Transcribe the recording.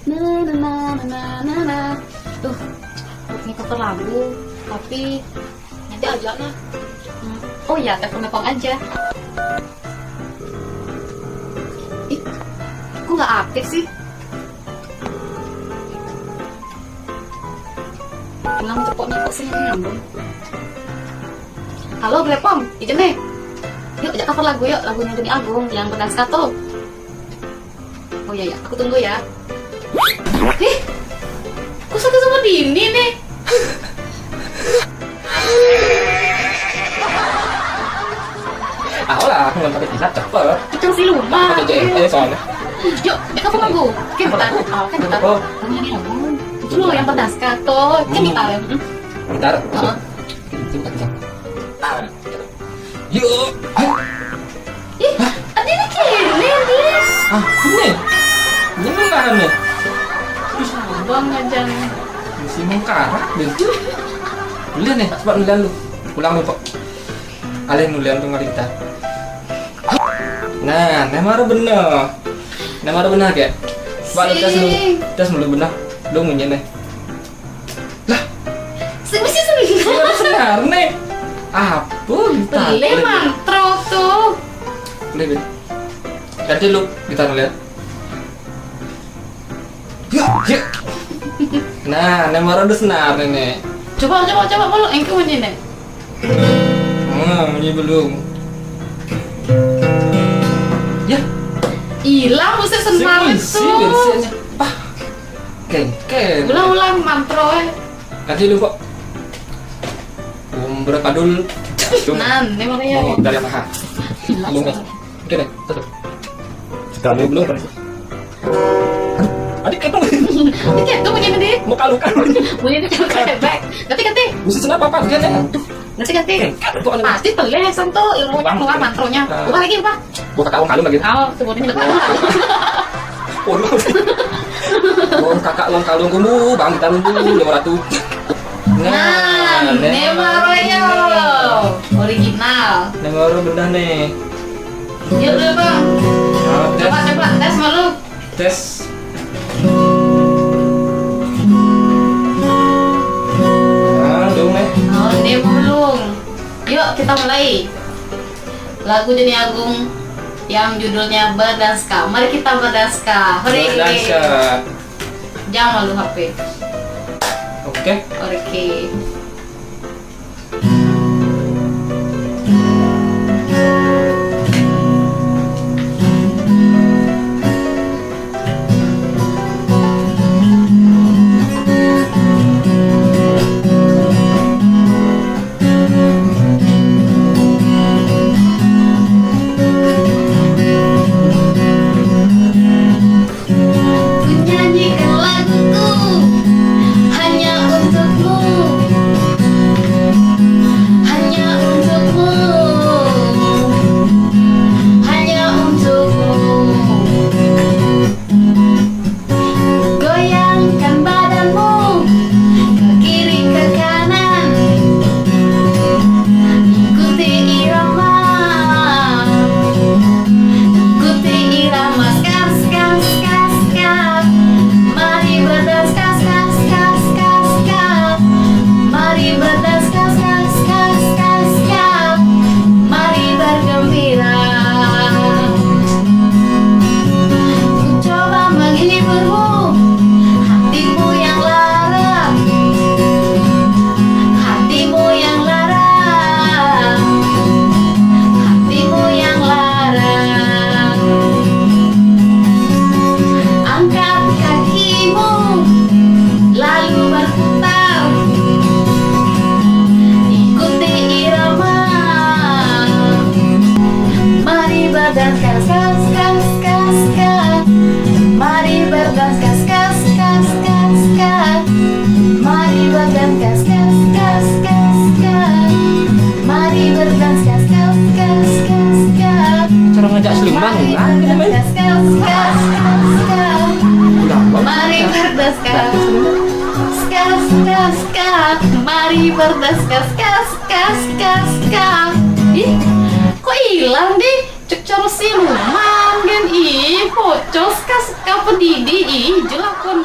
Na na na na na na. Tuh, ini cover lagu, tapi nanti aja nah. Oh ya, telepon Nepal aja. Ih, kok nggak aktif sih? Bilang cepetnya kok sini nyambung. Halo Blepom, izin nih. Yuk, ajak cover lagu yuk, lagunya Deni Agung yang berdansa tuh. Oh iya ya, aku tunggu ya. Kok satu sama Dini nih? Tahu lah, aku nggak pakai bisa cepet. Itu si Luma. Pakai JNE soalnya. Yuk, kita cover lagu. Kan kita, kan kita. Lagunya Deni Agung. Itu loh yang berdansa tuh. Kan kita ya. Bentar. Yuk. Ih, tadi ini kiri dia. Ah, ini. Ini mana nih? Bang aja nih. Si mengkarak deh. Nulian nih, coba nulian lu. Pulang lu kok. Kalian nulian tuh ngerita. Nah, nemara bener. Nemara bener kayak. Coba lu tes lu. Tes lu bener. Lu munyin nih. Lah, Mesti sendiri. benar nih. Apa? Beli mantro tuh. Boleh, ganti lu, kita lihat. Yuk. Nah, nemara udah senar nih. Coba malu engkau bunyi nih. Bunyi belum. Ya, Hilang mesti senar itu. Ah, kengken. Ulang mantro Ganti lu kok. Berapa dulu? Nan, ini mana ya? Oh, dari mana? Belum kan? Oke deh, tutup. Sekali belum kan? Adik ketemu. Ini kayak tuh bunyi nih. Muka luka. Bunyi nih kayak back. Ganti. Mesti kenapa apa? Ganti. Ganti. Pasti pelih santo ilmu keluar mantronya. Ubah lagi ubah. Buka kalung lagi. Oh, sebutin ini. Oh, kakak uang kalung kamu, bang kita nunggu 500. Nah, Nemaroyo original. Nemaro bedah nih. Iya udah bang. Coba tes malu. Tes. Dong nih. Oh, ini belum. Yuk kita mulai. Lagu Deni Agung yang judulnya Berdanska. Mari kita berdanska. Berdanska. Jangan malu HP. Oke. Nyanyikan laguku hanya untukmu. Mari berdaskas kas kas kas kas. Ih, kok hilang deh? Cek si rumah. Anggen ih pocos kas ka pedidi ih jelakon.